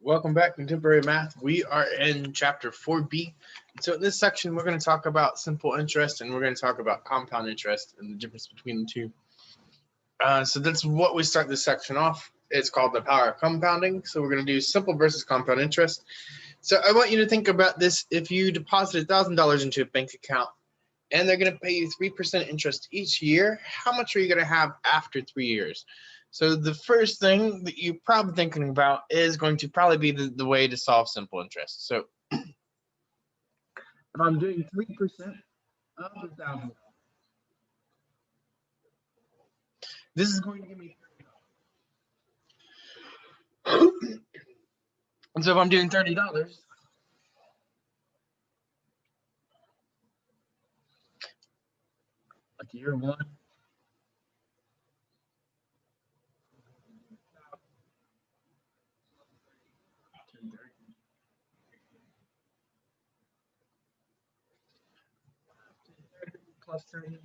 Welcome back to Contemporary Math. We are in chapter 4B. So in this section, we're going to talk about simple interest and we're going to talk about compound interest and the difference between the two. So that's what we start this section off. It's called the power of compounding. So we're going to do simple versus compound interest. So I want you to think about this. If you deposit $1,000 into a bank account and they're going to pay you 3% interest each year, how much are you going to have after 3 years? So the first thing that you're probably thinking about is going to probably be the way to solve simple interest. So if I'm doing 3% of $1,000, this is going to give me $30. And so if I'm doing $30, like year one, plus 30.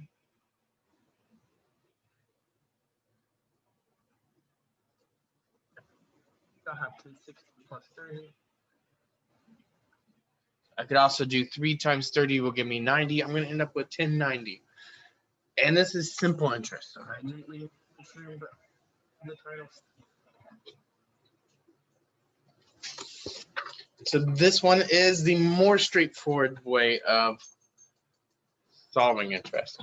I'll have 1060 plus 30. I could also do 3 times 30 will give me 90. I'm going to end up with 1090. And this is simple interest. So I neatly the title. So this one is the more straightforward way of solving interest.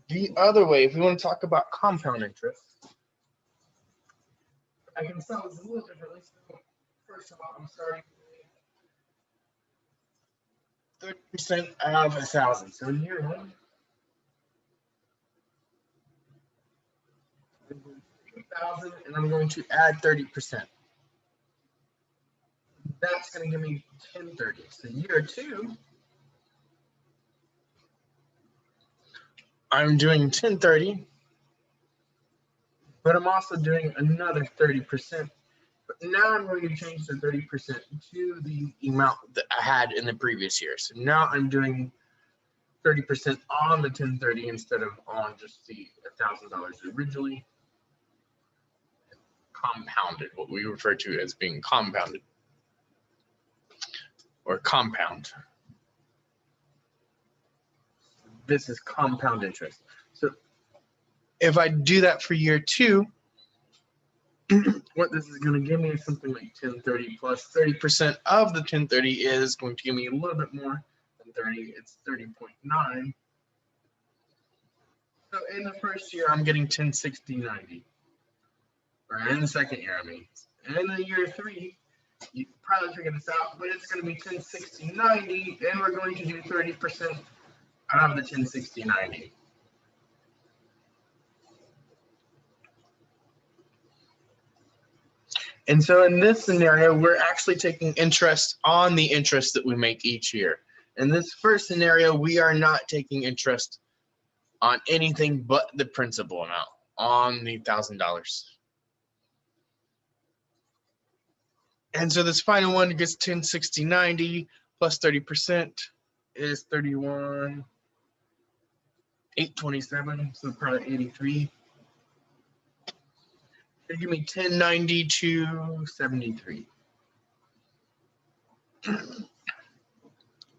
The other way, if we want to talk about compound interest, I can solve this a little differently. So first of all, I'm starting with 30% of 1,000. So in year one, 1,000, and I'm going to add 30%. That's going to give me 1030. So year two, I'm doing 1030, but I'm also doing another 30%. But now I'm going to change the 30% to the amount that I had in the previous year. So now I'm doing 30% on the 1030 instead of on just the $1,000 originally. Compounded, what we refer to as being compounded or compound. This is compound interest. So if I do that for year two, what this is going to give me is something like 1030 plus 30% of the 1030 is going to give me a little bit more than 30. It's 30.9. So in the first year, I'm getting 1060.90. Or in the second year, I mean. And in the year three, you can probably figure this out, but it's going to be 1060.90, and we're going to do 30% of the 1060.90. And so in this scenario, we're actually taking interest on the interest that we make each year. In this first scenario, we are not taking interest on anything but the principal amount on the $1,000. And so this final one gets 1060.90 plus 30% is 31,827, so probably 83. They give me 1092.73.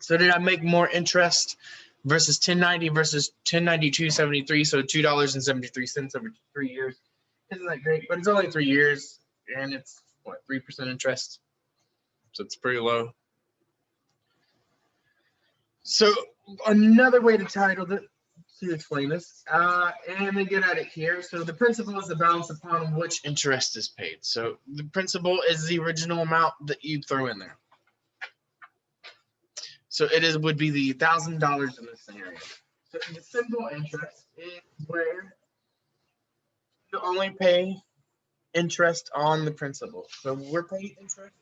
So did I make more interest versus 1090 versus 1092.73? So $2.73 over 3 years. Isn't that great? But it's only 3 years, and it's what, 3% interest. So it's pretty low. So another way to title it, to explain this, and then get at it here. So the principal is the balance upon which interest is paid. So the principal is the original amount that you throw in there. So it would be the $1,000 in this scenario. So the simple interest is where you only pay interest on the principal. So we're paying interest.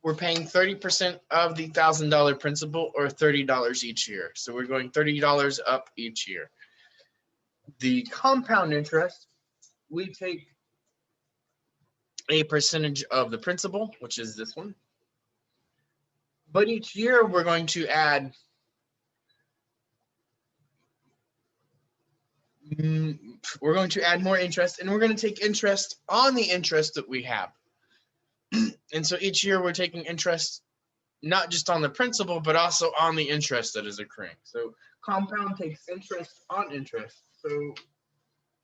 We're paying 30% of the $1,000 principal, or $30 each year. So we're going $30 up each year. The compound interest, we take a percentage of the principal, which is this one. But each year we're going to add we're going to add more interest, and we're going to take interest on the interest that we have. And so each year we're taking interest not just on the principal, but also on the interest that is occurring. So compound takes interest on interest. So I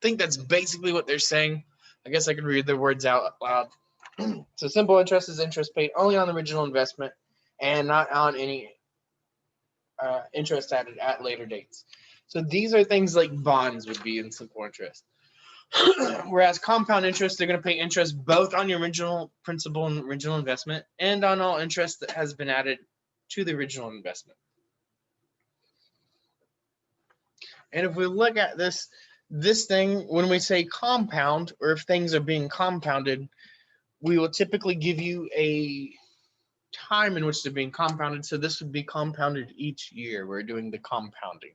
think that's basically what they're saying. I guess I could read the words out loud. So simple interest is interest paid only on the original investment and not on any interest added at later dates. So these are things like bonds would be in simple interest. Whereas compound interest, they're going to pay interest both on your original principal and original investment and on all interest that has been added to the original investment. And if we look at this thing, when we say compound, or if things are being compounded, we will typically give you a time in which they're being compounded. So this would be compounded each year. We're doing the compounding.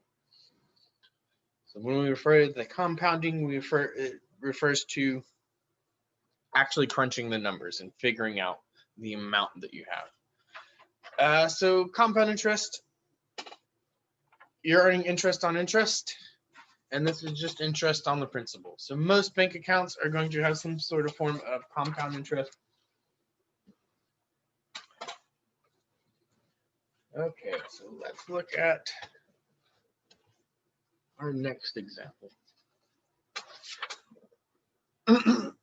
So when we refer to the compounding, it refers to actually crunching the numbers and figuring out the amount that you have. So compound interest, you're earning interest on interest, and this is just interest on the principal. So most bank accounts are going to have some sort of form of compound interest. Okay, so let's look at our next example.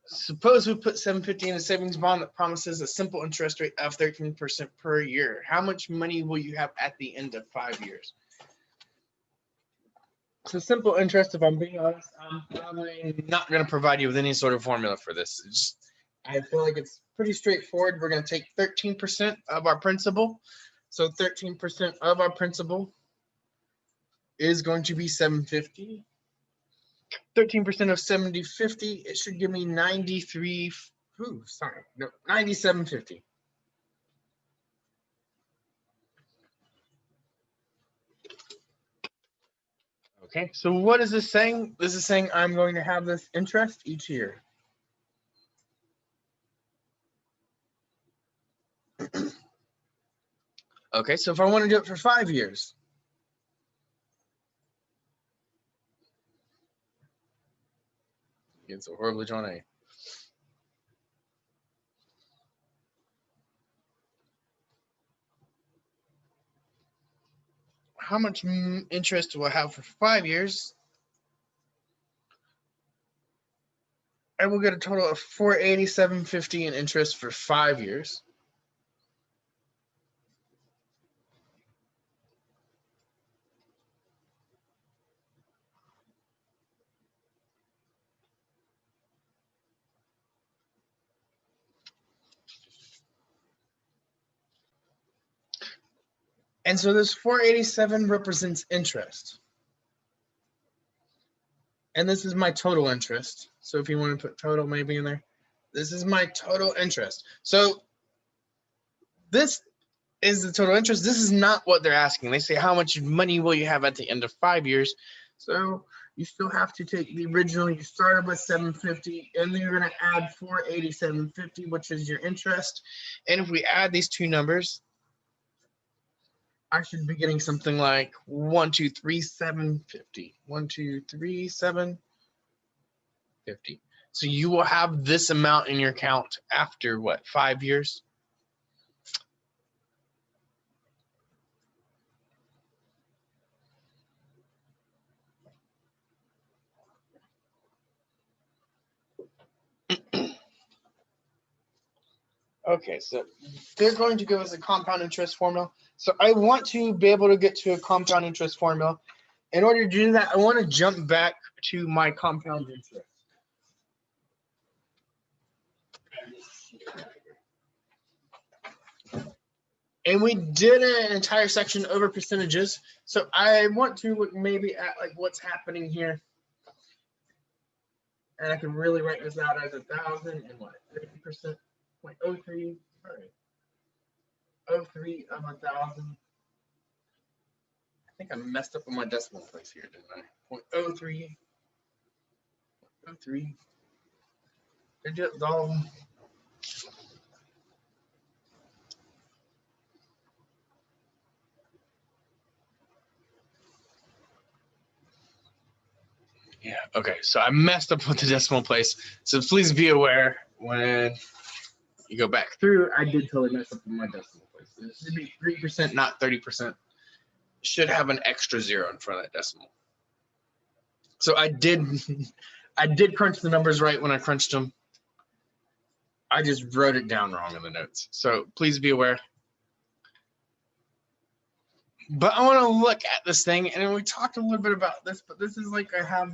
Suppose we put $750 in a savings bond that promises a simple interest rate of 13% per year. How much money will you have at the end of 5 years? So simple interest, if I'm being honest, I'm probably not going to provide you with any sort of formula for this. I feel like it's pretty straightforward. We're going to take 13% of our principal. So 13% of our principal is going to be $750. 13% of 7050, it should give me 9750. Okay, so what is this saying? This is saying I'm going to have this interest each year. Okay, so if I want to do it for 5 years, it's a horribly drawn A. How much interest do I have for 5 years? I will get a total of $487.50 in interest for 5 years. And so this 487 represents interest. And this is my total interest. So if you want to put total maybe in there, this is my total interest. So this is the total interest. This is not what they're asking. They say, how much money will you have at the end of 5 years? So you still have to take the original. You started with 750, and then you're going to add 487.50, which is your interest. And if we add these two numbers, I should be getting something like 1,237.50. 1,237.50. So you will have this amount in your account after what, 5 years? Okay, so they're going to give us a compound interest formula. So I want to be able to get to a compound interest formula. In order to do that, I want to jump back to my compound interest. And we did an entire section over percentages. So I want to look maybe at like what's happening here. And I can really write this out as 1,000 and what, 30%, 0.03, all right. 0.03 of 1,000. I think I messed up on my decimal place here, didn't I? 0.03. 0.03. They're just all. Yeah, okay, so I messed up with the decimal place. So please be aware when you go back through, I did totally mess up with my decimal place. It should be 3%, not 30%. Should have an extra zero in front of that decimal. So I did crunch the numbers right when I crunched them. I just wrote it down wrong in the notes. So please be aware. But I want to look at this thing, and we talked a little bit about this, but this is like I have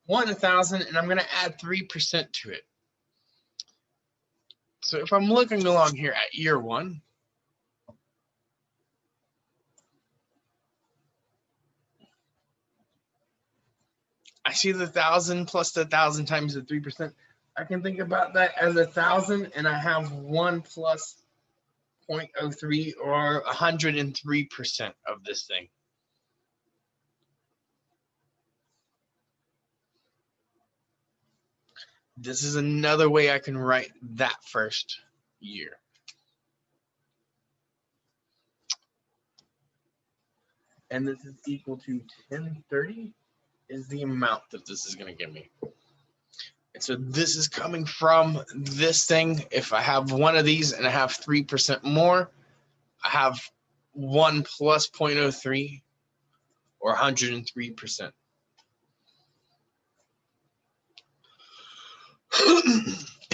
1,000, and I'm going to add 3% to it. So if I'm looking along here at year one, I see the 1,000 plus the 1,000 times the 3%. I can think about that as 1,000, and I have 1 plus 0.03 or 103% of this thing. This is another way I can write that first year. And this is equal to 1030 is the amount that this is going to give me. And so this is coming from this thing. If I have one of these and I have 3% more, I have 1 plus 0.03 or 103%.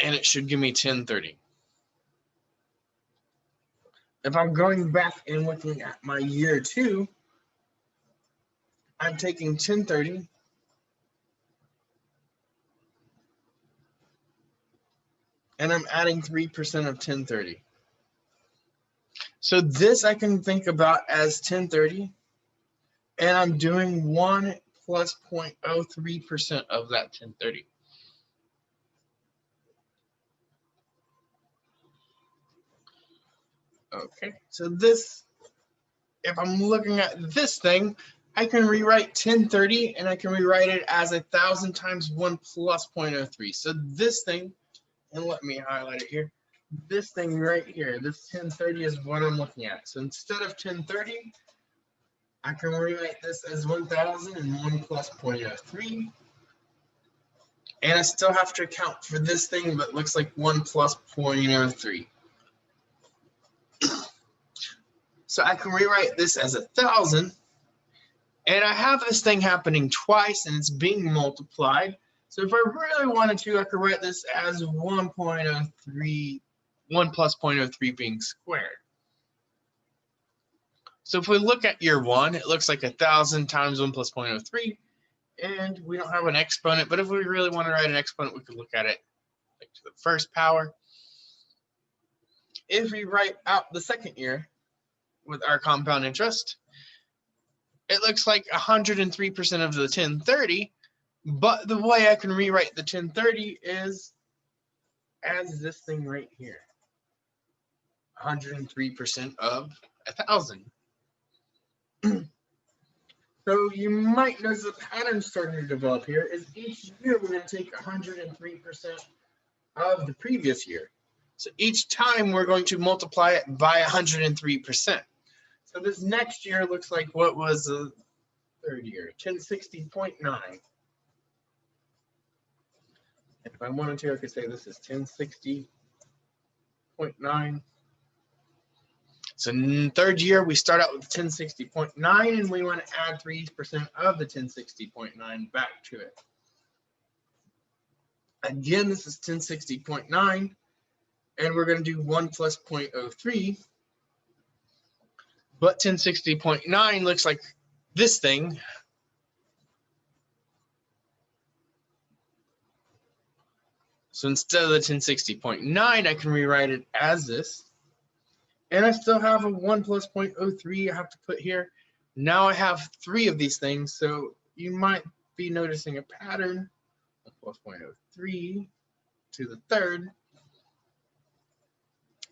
And it should give me 1030. If I'm going back and looking at my year two, I'm taking 1030 and I'm adding 3% of 1030. So this I can think about as 1030, and I'm doing 1 plus 0.03% of that 1030. Okay, so this, if I'm looking at this thing, I can rewrite 1030 and I can rewrite it as 1,000 times 1 plus 0.03. So this thing, and let me highlight it here, this thing right here, this 1030 is what I'm looking at. So instead of 1030, I can rewrite this as 1,000 and 1 plus 0.03. And I still have to account for this thing that looks like 1 plus 0.03. So I can rewrite this as 1,000. And I have this thing happening twice, and it's being multiplied. So if I really wanted to, I could write this as 1.03, 1 plus 0.03 being squared. So if we look at year one, it looks like 1,000 times 1 plus 0.03. And we don't have an exponent, but if we really want to write an exponent, we could look at it like to the first power. If we write out the second year with our compound interest, it looks like 103% of the 1030, but the way I can rewrite the 1030 is as this thing right here, 103% of 1,000. So you might notice a pattern starting to develop here is each year we're going to take 103% of the previous year. So each time we're going to multiply it by 103%. So this next year looks like what was the third year, 1060.9. If I wanted to, I could say this is 1060.9. So in the third year, we start out with 1060.9, and we want to add 3% of the 1060.9 back to it. Again, this is 1060.9, and we're going to do 1 plus 0.03. But 1060.9 looks like this thing. So instead of the 1060.9, I can rewrite it as this. And I still have a 1 plus 0.03 I have to put here. Now I have 3 of these things, so you might be noticing a pattern. 1 plus 0.03 to the third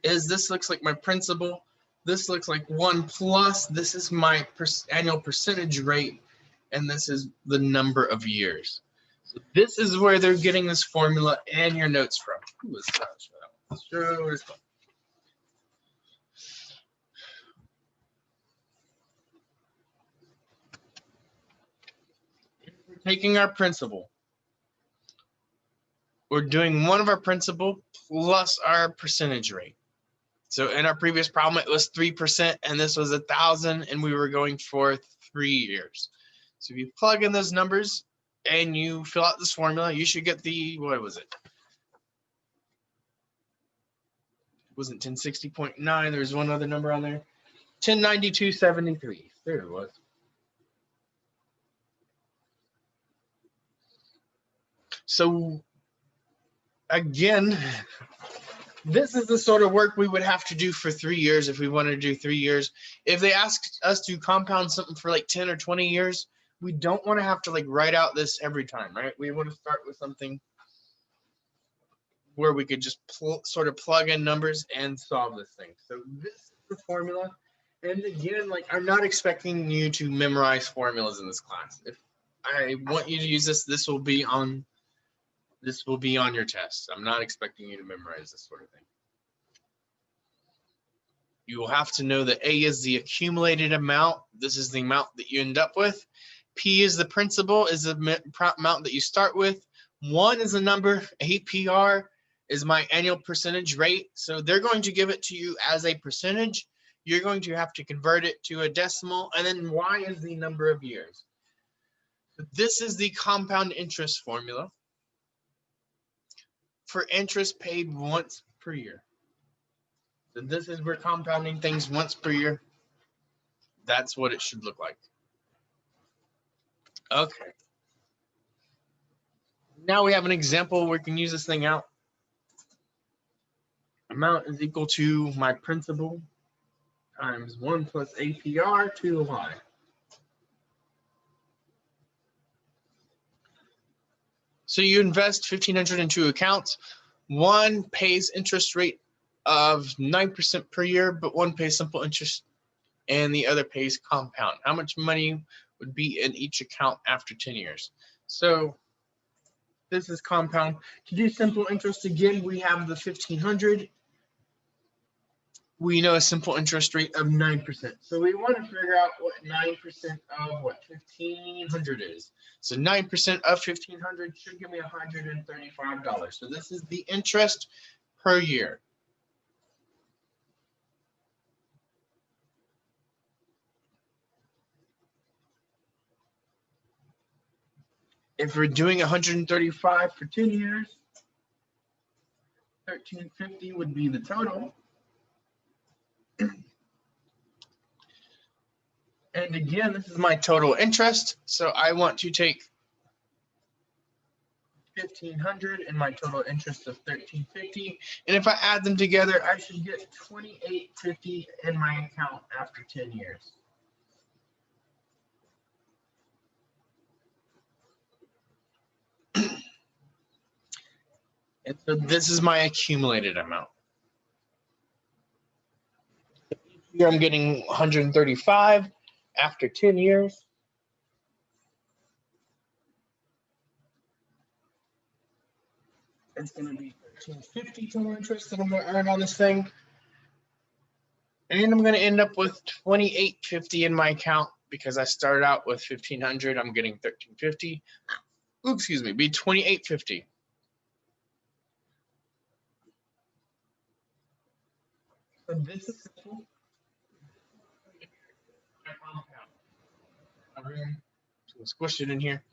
is this looks like my principal. This looks like 1 plus. This is my annual percentage rate, and this is the number of years. So this is where they're getting this formula and your notes from. Who was that? Sure. taking our principal. We're doing one of our principal plus our percentage rate. So in our previous problem, it was 3%, and this was 1,000, and we were going for 3 years. So if you plug in those numbers and you fill out this formula, you should get the, what was it? It wasn't 1060.9. There was one other number on there. 1092.73. There it was. So again, this is the sort of work we would have to do for 3 years if we wanted to do 3 years. If they asked us to compound something for like 10 or 20 years, we don't want to have to like write out this every time, right? We want to start with something where we could just sort of plug in numbers and solve this thing. So this is the formula. And again, like, I'm not expecting you to memorize formulas in this class. If I want you to use this, this will be on your test. I'm not expecting you to memorize this sort of thing. You will have to know that A is the accumulated amount. This is the amount that you end up with. P is the principal, is the amount that you start with. 1 is a number. APR is my annual percentage rate. So they're going to give it to you as a percentage. You're going to have to convert it to a decimal. And then Y is the number of years. So this is the compound interest formula for interest paid once per year. So this is, we're compounding things once per year. That's what it should look like. Okay. Now we have an example where we can use this thing out. Amount is equal to my principal times 1 plus APR to Y. So you invest $1,500 in 2 accounts. One pays interest rate of 9% per year, but one pays simple interest and the other pays compound. How much money would be in each account after 10 years? So this is compound. To do simple interest, again, we have the 1,500. We know a simple interest rate of 9%. So we want to figure out what 9% of what 1,500 is. So 9% of 1,500 should give me $135. So this is the interest per year. If we're doing 135 for 10 years, 1,350 would be the total. And again, this is my total interest. So I want to take 1,500 and my total interest of 1,350. And if I add them together, I should get 2,850 in my account after 10 years. And so this is my accumulated amount. Here I'm getting 135 after 10 years. It's going to be 1,350 total interest that I'm going to earn on this thing. And I'm going to end up with 2,850 in my account because I started out with 1,500. I'm getting 1,350. Ooh, excuse me, be 2,850. So this is simple. Squish it in here.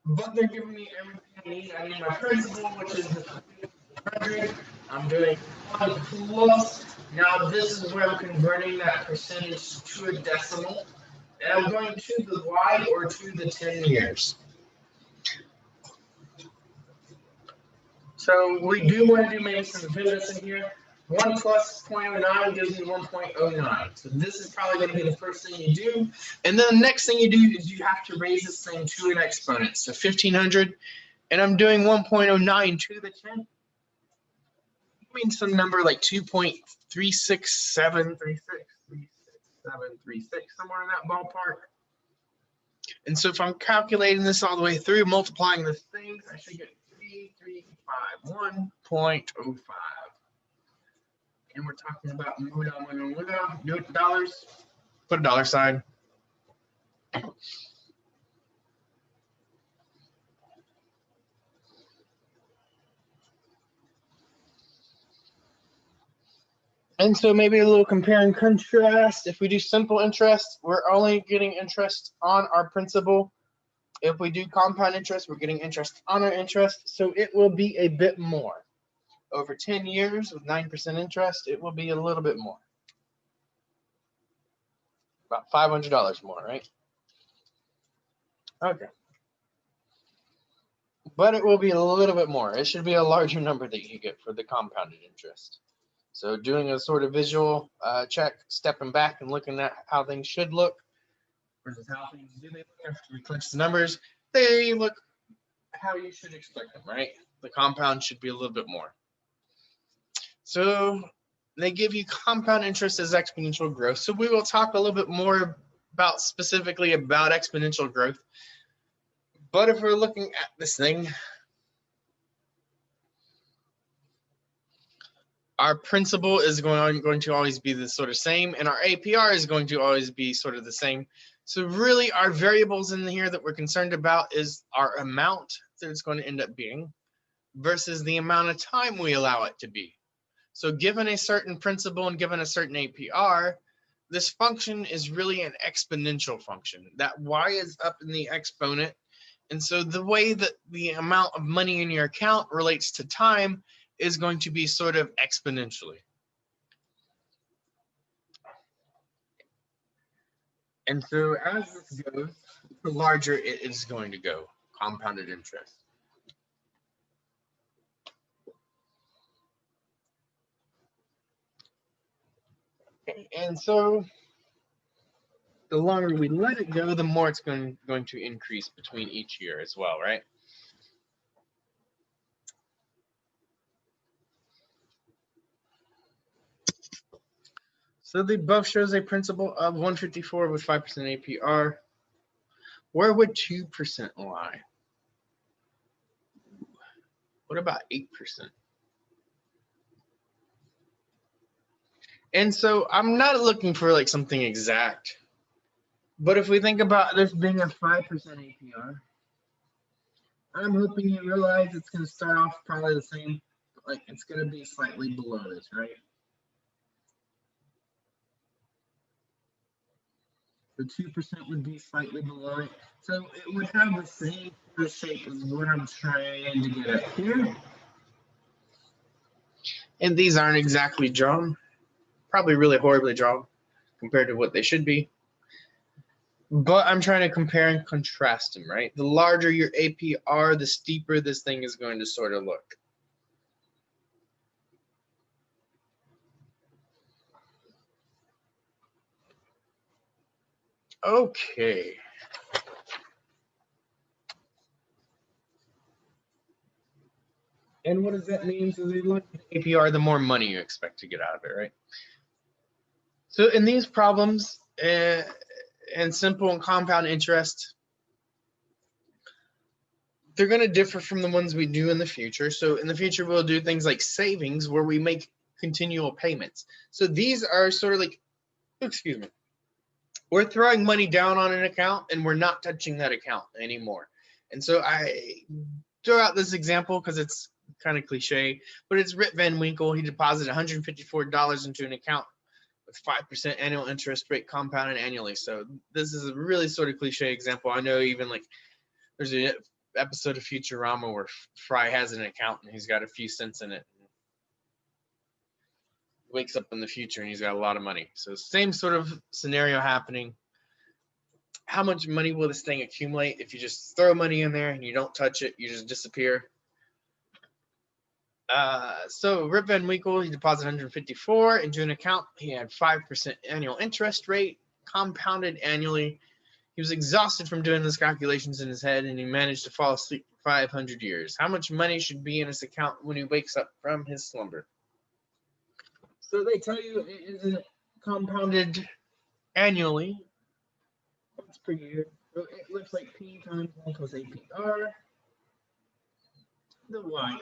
But they're giving me everything I need. I need my principal, which is 100. I'm doing 1 plus. Now this is where I'm converting that percentage to a decimal. And I'm going to the Y or to the 10 years. So we do want to do maybe some dividends in here. 1 plus 0.09 gives me 1.09. So this is probably going to be the first thing you do. And then the next thing you do is you have to raise this thing to an exponent. So 1,500, and I'm doing 1.09 to the 10. I mean some number like 2.36736, somewhere in that ballpark. And so if I'm calculating this all the way through, multiplying the things, I should get 1.05. And we're talking about dollars. Put a dollar sign. And so maybe a little compare and contrast. If we do simple interest, we're only getting interest on our principal. If we do compound interest, we're getting interest on our interest. So it will be a bit more. Over 10 years with 9% interest, it will be a little bit more. About $500 more, right? Okay. But it will be a little bit more. It should be a larger number that you get for the compounded interest. So doing a sort of visual check, stepping back and looking at how things should look versus how things do they look after we crunch the numbers, they look how you should expect them, right? The compound should be a little bit more. So they give you compound interest as exponential growth. So we will talk a little bit more about specifically about exponential growth. But if we're looking at this thing, our principal is going to always be the sort of same, and our APR is going to always be sort of the same. So really our variables in here that we're concerned about is our amount that it's going to end up being versus the amount of time we allow it to be. So given a certain principal and given a certain APR, this function is really an exponential function. That y is up in the exponent. And so the way that the amount of money in your account relates to time is going to be sort of exponentially. And so as this goes, the larger it is going to go, compounded interest. And so the longer we let it go, the more it's going to increase between each year as well, right? So the above shows a principal of 154 with 5% APR. Where would 2% lie? What about 8%? And so I'm not looking for like something exact, but if we think about this being a 5% APR, I'm hoping you realize it's going to start off probably the same, like it's going to be slightly below this, right? The 2% would be slightly below it. So it would have the same shape as what I'm trying to get at here. And these aren't exactly drawn, probably really horribly drawn compared to what they should be. But I'm trying to compare and contrast them, right? The larger your APR, the steeper this thing is going to sort of look. Okay. And what does that mean? So the larger the APR, the more money you expect to get out of it, right? So in these problems, and simple and compound interest, they're going to differ from the ones we do in the future. So in the future, we'll do things like savings where we make continual payments. So these are sort of like, excuse me, we're throwing money down on an account and we're not touching that account anymore. And so I throw out this example because it's kind of cliche, but it's Rip Van Winkle. He deposited $154 into an account with 5% annual interest rate compounded annually. So this is a really sort of cliche example. I know even like there's an episode of Futurama where Fry has an account and he's got a few cents in it. Wakes up in the future and he's got a lot of money. So same sort of scenario happening. How much money will this thing accumulate if you just throw money in there and you don't touch it, you just disappear? So Rip Van Winkle, he deposited 154 into an account. He had 5% annual interest rate compounded annually. He was exhausted from doing those calculations in his head, and he managed to fall asleep for 500 years. How much money should be in his account when he wakes up from his slumber? So they tell you it is compounded annually. Once per year. So it looks like P times 1 equals APR. The Y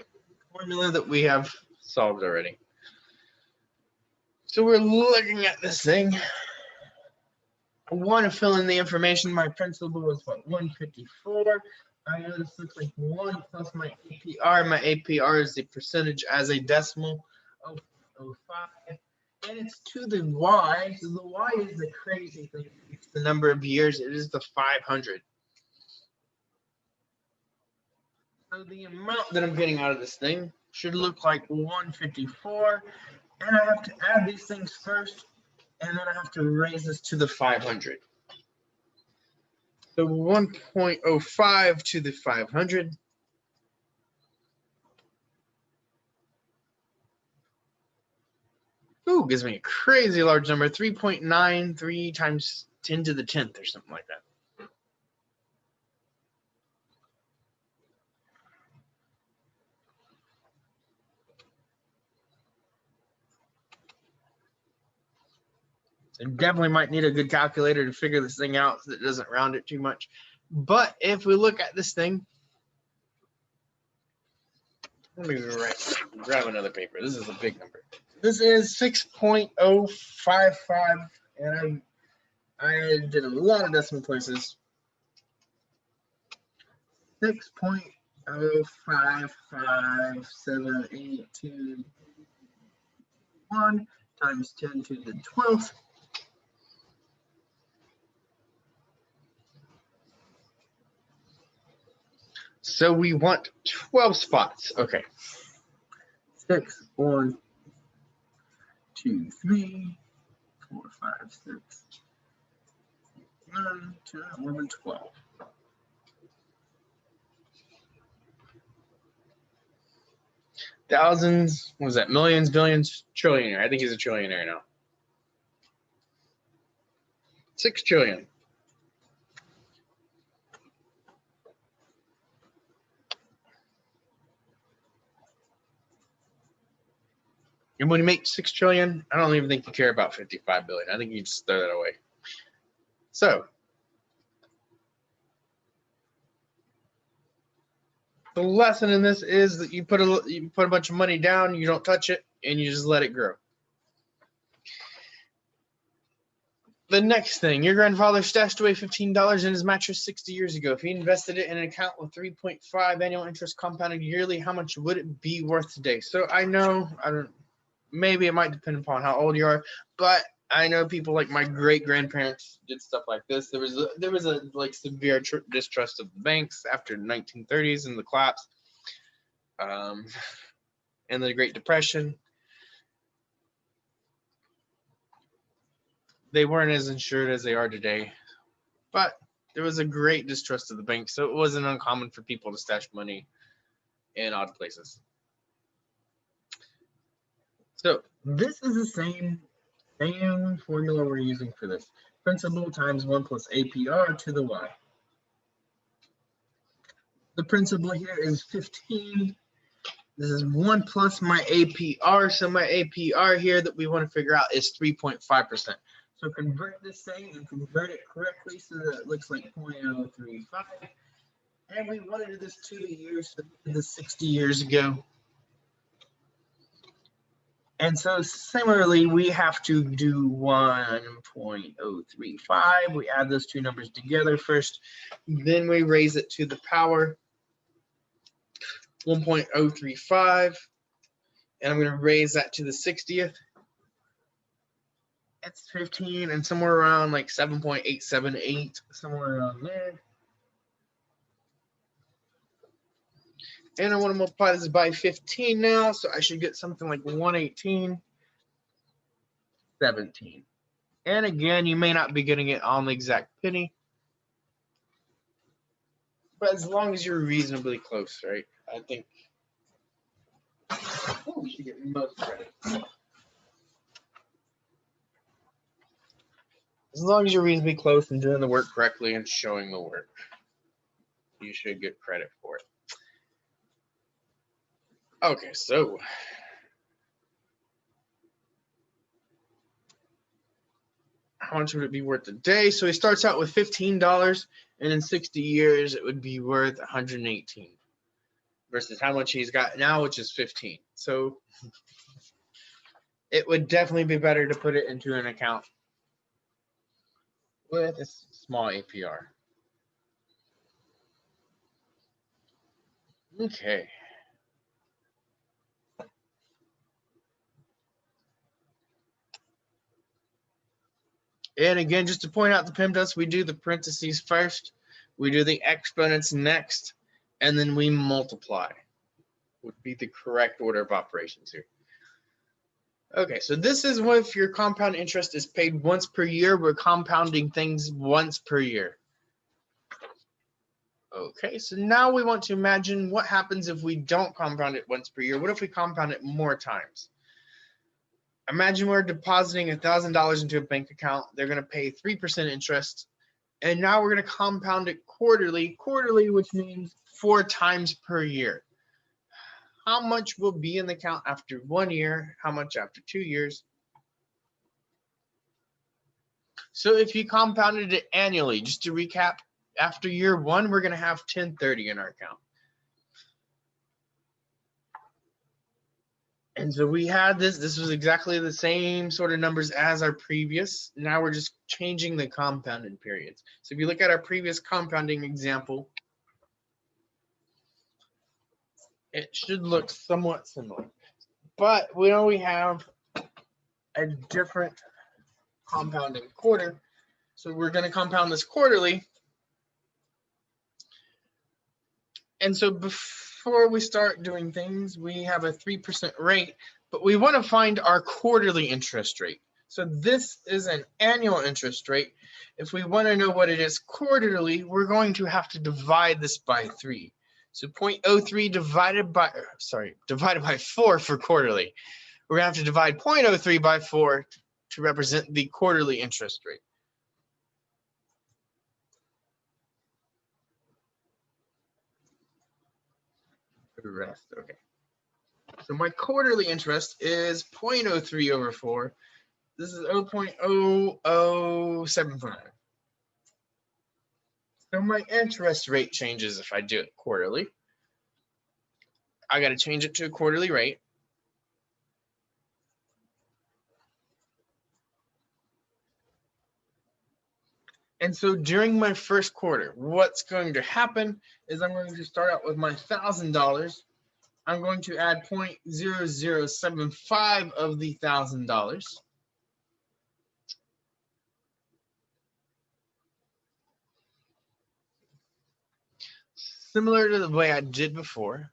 formula that we have solved already. So we're looking at this thing. I want to fill in the information. My principal was what, 154. I know this looks like 1 plus my APR. My APR is the percentage as a decimal of 05. and it's to the y. So the y is the crazy thing. It's the number of years. It is the 500. So the amount that I'm getting out of this thing should look like 154. And I have to add these things first, and then I have to raise this to the 500. So 1.05 to the 500. Ooh, gives me a crazy large number, 3.93 times 10 to the 10th or something like that. So definitely might need a good calculator to figure this thing out so that it doesn't round it too much. But if we look at this thing, let me grab another paper. This is a big number. This is 6.055, and I did a lot of decimal places. 6.0557821 times 10 to the 12th. So we want 12 spots. Okay. 6, 1, 2, 3, 4, 5, 6, 9, 10, 11, 12. Thousands, what was that? Millions, billions, trillionaire. I think he's a trillionaire now. 6 trillion. And when you make 6 trillion, I don't even think you care about 55 billion. I think you just throw that away. So the lesson in this is that you put a bunch of money down, you don't touch it, and you just let it grow. The next thing, your grandfather stashed away $15 in his mattress 60 years ago. If he invested it in an account with 3.5 annual interest compounded yearly, how much would it be worth today? So I know, maybe it might depend upon how old you are, but I know people like my great grandparents did stuff like this. There was a like severe distrust of the banks after the 1930s and the collapse, and the Great Depression. They weren't as insured as they are today, but there was a great distrust of the bank, so it wasn't uncommon for people to stash money in odd places. So this is the same formula we're using for this. Principal times 1 plus APR to the y. The principal here is 15. This is 1 plus my APR. So my APR here that we want to figure out is 3.5%. So convert this thing and convert it correctly so that it looks like 0.035. And we want to do this to the years, so we did this 60 years ago. And so similarly, we have to do 1.035. We add those two numbers together first, then we raise it to the power 1.035, and I'm going to raise that to the 60th. It's 15 and somewhere around like 7.878, somewhere around there. And I want to multiply this by 15 now, so I should get something like 118.17. And again, you may not be getting it on the exact penny, but as long as you're reasonably close, right? I think we should get most credit. As long as you're reasonably close and doing the work correctly and showing the work, you should get credit for it. Okay, so how much would it be worth today? So he starts out with $15, and in 60 years, it would be worth 118 versus how much he's got now, which is 15. So it would definitely be better to put it into an account with a small APR. Okay. And again, just to point out the PEMDAS, we do the parentheses first, we do the exponents next, and then we multiply. Would be the correct order of operations here. Okay, so this is what if your compound interest is paid once per year. We're compounding things once per year. Okay, so now we want to imagine what happens if we don't compound it once per year. What if we compound it more times? Imagine we're depositing $1,000 into a bank account. They're going to pay 3% interest. And now we're going to compound it quarterly, which means 4 times per year. How much will be in the account after 1 year? How much after 2 years? So if you compounded it annually, just to recap, after year 1, we're going to have 1030 in our account. And so we had this was exactly the same sort of numbers as our previous. Now we're just changing the compounded periods. So if you look at our previous compounding example, it should look somewhat similar. But we know we have a different compounding quarter. So we're going to compound this quarterly. And so before we start doing things, we have a 3% rate, but we want to find our quarterly interest rate. So this is an annual interest rate. If we want to know what it is quarterly, we're going to have to divide this by 3. So 0.03 divided by 4 for quarterly. We're going to have to divide 0.03 by 4 to represent the quarterly interest rate. Rest. Okay. So my quarterly interest is 0.03 over 4. This is 0.0075. So my interest rate changes if I do it quarterly. I got to change it to a quarterly rate. And so during my first quarter, what's going to happen is I'm going to start out with my $1,000. I'm going to add 0.0075 of the $1,000. Similar to the way I did before,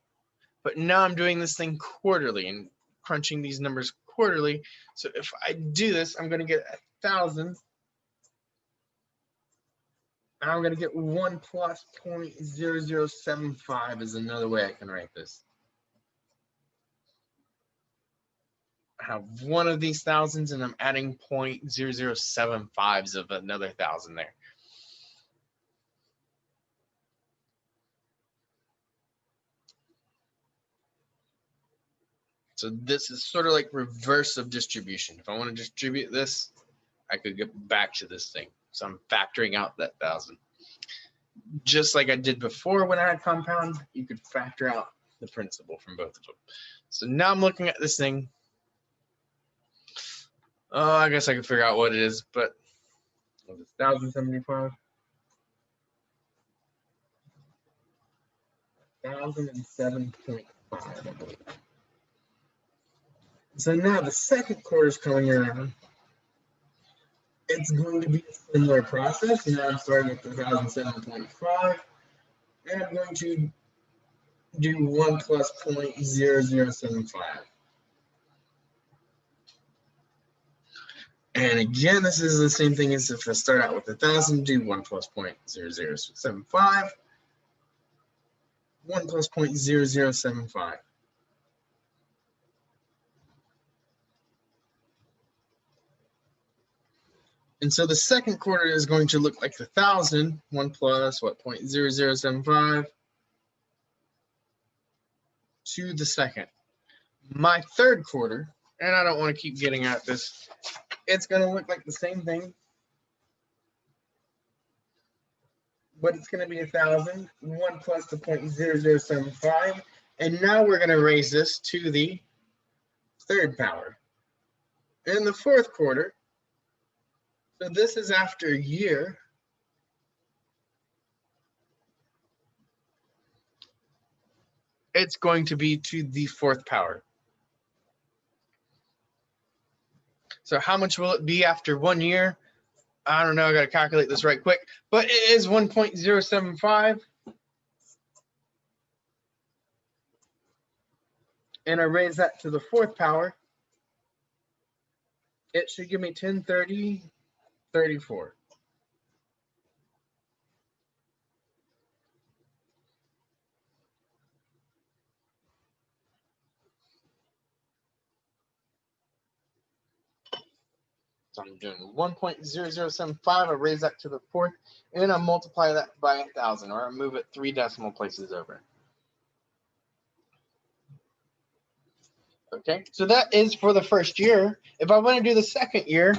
but now I'm doing this thing quarterly and crunching these numbers quarterly. So if I do this, I'm going to get 1,000. And I'm going to get 1 plus 0.0075 is another way I can write this. I have one of these thousands and I'm adding 0.0075s of another 1,000 there. So this is sort of like reverse of distribution. If I want to distribute this, I could get back to this thing. So I'm factoring out that 1,000. Just like I did before when I had compound, you could factor out the principal from both of them. So now I'm looking at this thing. Oh, I guess I can figure out what it is, but 1,075. 1,007.5, I believe. So now the second quarter is coming around. It's going to be a similar process. Now I'm starting with 1,007.5, and I'm going to do 1 plus 0.0075. And again, this is the same thing as if I start out with 1,000, do 1 plus 0.0075, 1 plus 0.0075. And so the second quarter is going to look like the 1,000, 1 plus what, 0.0075 to the second. My third quarter, and I don't want to keep getting at this, it's going to look like the same thing, but it's going to be 1,000, 1 plus the 0.0075, and now we're going to raise this to the third power. In the fourth quarter, so this is after a year, it's going to be to the fourth power. So how much will it be after 1 year? I don't know, I gotta calculate this right quick, but it is 1.075. And I raise that to the fourth power. It should give me 1030.34. So I'm doing 1.0075. I raise that to the fourth, and I multiply that by 1,000, or I move it 3 decimal places over. Okay, so that is for the first year. If I want to do the second year,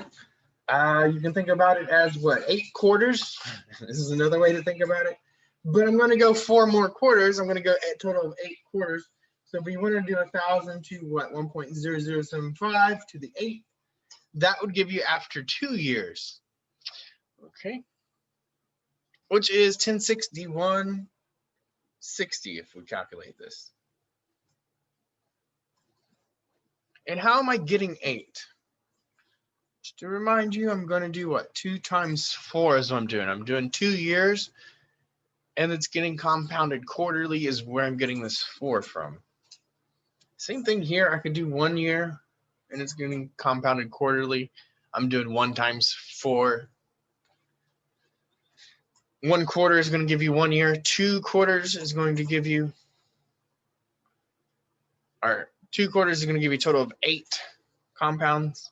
you can think about it as what, 8 quarters? This is another way to think about it. But I'm going to go 4 more quarters. I'm going to go a total of 8 quarters. So if we want to do 1,000 to what, 1.0075 to the 8, that would give you after 2 years. Okay, which is 1061.60 if we calculate this. And how am I getting 8? Just to remind you, I'm going to do what? 2 times 4 is what I'm doing. I'm doing 2 years, and it's getting compounded quarterly is where I'm getting this 4 from. Same thing here. I could do 1 year, and it's getting compounded quarterly. I'm doing 1 times 4. 1 quarter is going to give you 1 year. 2 quarters is going to give you, or 2 quarters is going to give you a total of 8 compounds.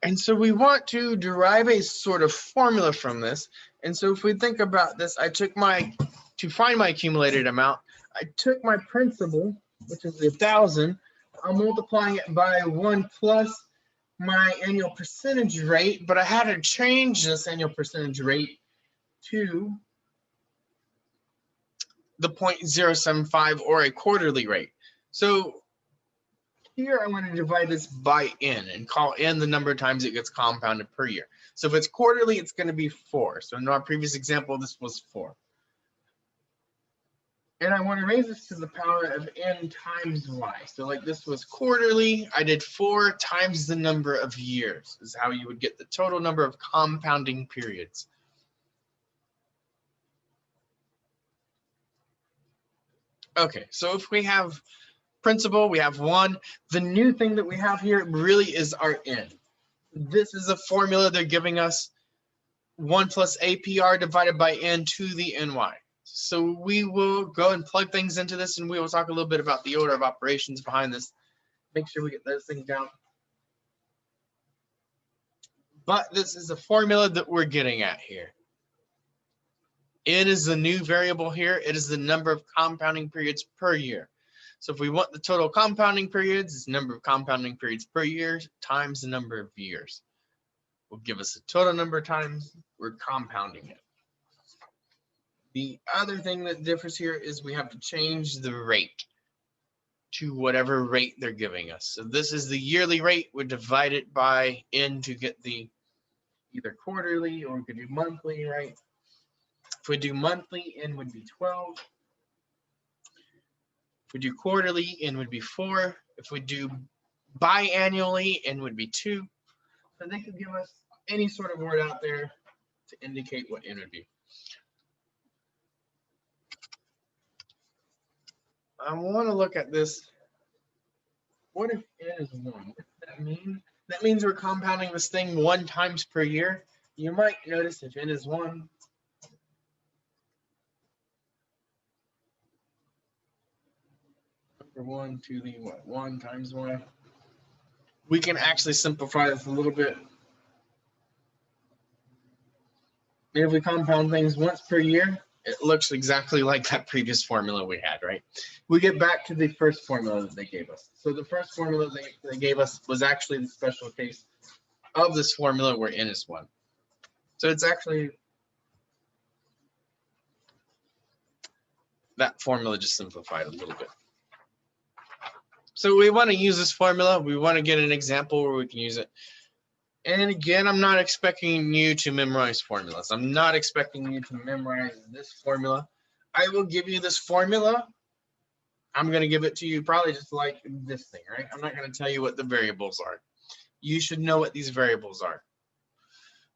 And so we want to derive a sort of formula from this. And so if we think about this, to find my accumulated amount, I took my principal, which is 1,000, I'm multiplying it by 1 plus my annual percentage rate, but I had to change this annual percentage rate to the 0.075 or a quarterly rate. So here I want to divide this by n and call n the number of times it gets compounded per year. So if it's quarterly, it's going to be 4. So in our previous example, this was 4. And I want to raise this to the power of n times y. So like this was quarterly, I did 4 times the number of years is how you would get the total number of compounding periods. Okay, so if we have principal, we have 1. The new thing that we have here really is our n. This is a formula they're giving us, 1 plus APR divided by n to the ny. So we will go and plug things into this, and we will talk a little bit about the order of operations behind this. Make sure we get those things down. But this is a formula that we're getting at here. N is the new variable here. It is the number of compounding periods per year. So if we want the total compounding periods, it's the number of compounding periods per year times the number of years. Will give us the total number of times we're compounding it. The other thing that differs here is we have to change the rate to whatever rate they're giving us. So this is the yearly rate. We divide it by n to get the either quarterly, or we could do monthly, right? If we do monthly, n would be 12. If we do quarterly, n would be 4. If we do biannually, n would be 2. So they could give us any sort of word out there to indicate what n would be. I want to look at this. What if n is 1? What does that mean? That means we're compounding this thing 1 times per year. You might notice if n is 1, number 1 to the what? 1 times y. We can actually simplify this a little bit. If we compound things once per year, it looks exactly like that previous formula we had, right? We get back to the first formula that they gave us. So the first formula they gave us was actually the special case of this formula where n is 1. So it's actually that formula just simplified a little bit. So we want to use this formula. We want to get an example where we can use it. And again, I'm not expecting you to memorize formulas. I'm not expecting you to memorize this formula. I will give you this formula I'm going to give it to you probably just like this thing, right? I'm not going to tell you what the variables are. You should know what these variables are.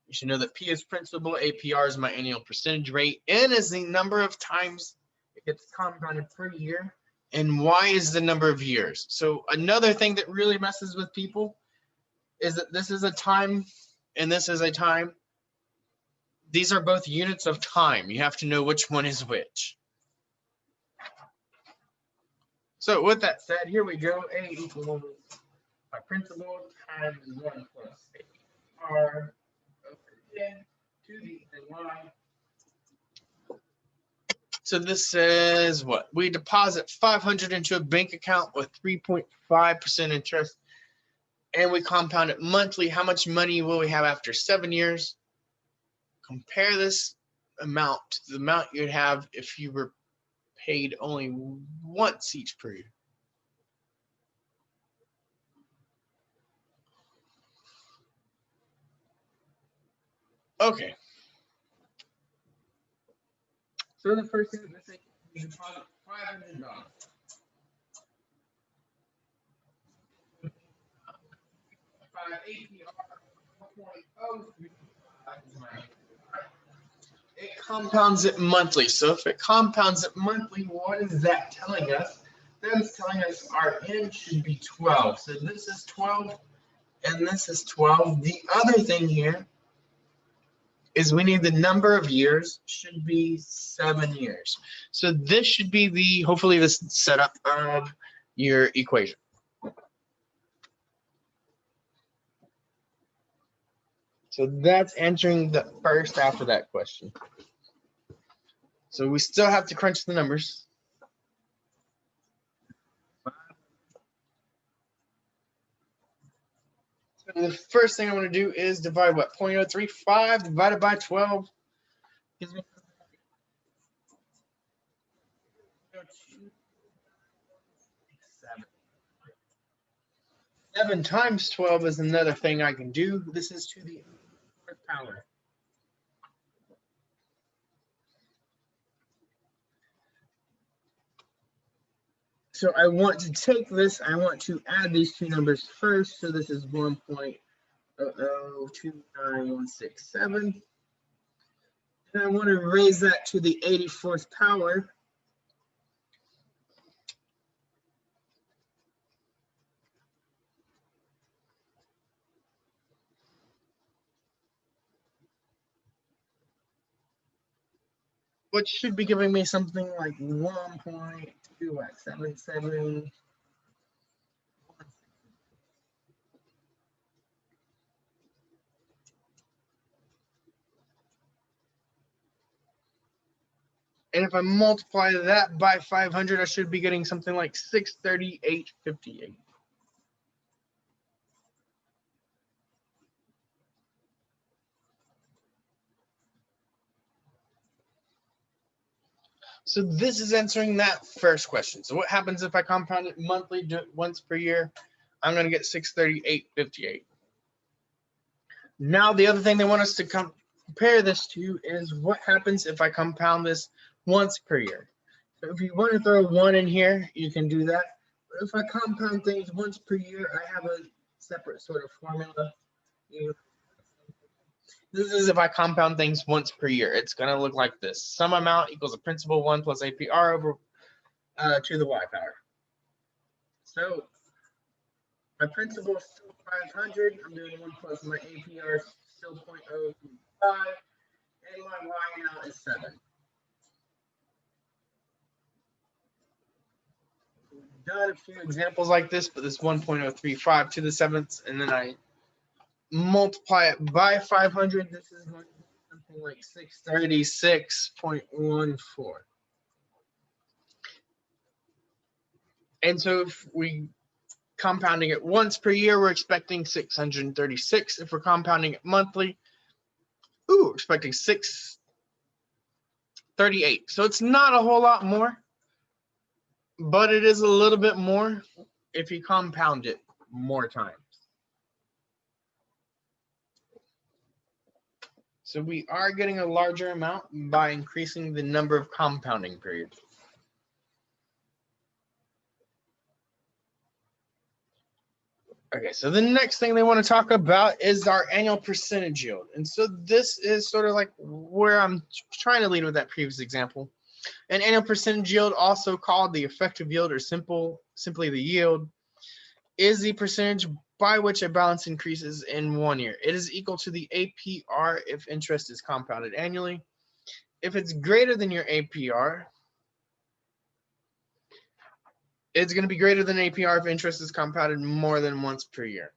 You should know that P is principal, APR is my annual percentage rate, N is the number of times it gets compounded per year, and Y is the number of years. So another thing that really messes with people is that this is a time and this is a time. These are both units of time. You have to know which one is which. So with that said, here we go. A equals my principal times 1 plus APR over N to the NY. So this says what? We deposit $500 into a bank account with 3.5% interest, and we compound it monthly. How much money will we have after 7 years? Compare this amount to the amount you'd have if you were paid only once each per year. Okay. So the first thing, let's say you deposit $500. It compounds it monthly. So if it compounds it monthly, what is that telling us? That's telling us our N should be 12. So this is 12 and this is 12. The other thing here is we need the number of years should be 7 years. So this should be the, hopefully this setup of your equation. So that's answering the first half of that question. So we still have to crunch the numbers. So the first thing I want to do is divide what? 0.035 divided by 12 gives me 7 times 12 is another thing I can do. This is to the fourth power. So I want to take this, I want to add these two numbers first. So this is 1.002967. And I want to raise that to the 84th power. Which should be giving me something like 1.277. And if I multiply that by 500, I should be getting something like 638.58. So this is answering that first question. So what happens if I compound it monthly, do it once per year? I'm going to get 638.58. Now the other thing they want us to compare this to is what happens if I compound this once per year. So if you want to throw 1 in here, you can do that. But if I compound things once per year, I have a separate sort of formula. This is if I compound things once per year. It's going to look like this. Sum amount equals a principal 1 plus APR over to the Y power. So my principal is still 500. I'm doing 1 plus my APR is still 0.025. And my Y now is 7. We've done a few examples like this, but this 1.035 to the 7th, and then I multiply it by 500. This is going to be something like 636.14. And so if we compounding it once per year, we're expecting 636. If we're compounding it monthly, we're expecting 638. So it's not a whole lot more, but it is a little bit more if you compound it more times. So we are getting a larger amount by increasing the number of compounding periods. Okay, so the next thing they want to talk about is our annual percentage yield. And so this is sort of like where I'm trying to lead with that previous example. An annual percentage yield, also called the effective yield or simply the yield, is the percentage by which a balance increases in 1 year. It is equal to the APR if interest is compounded annually. If it's greater than your APR, it's going to be greater than APR if interest is compounded more than once per year.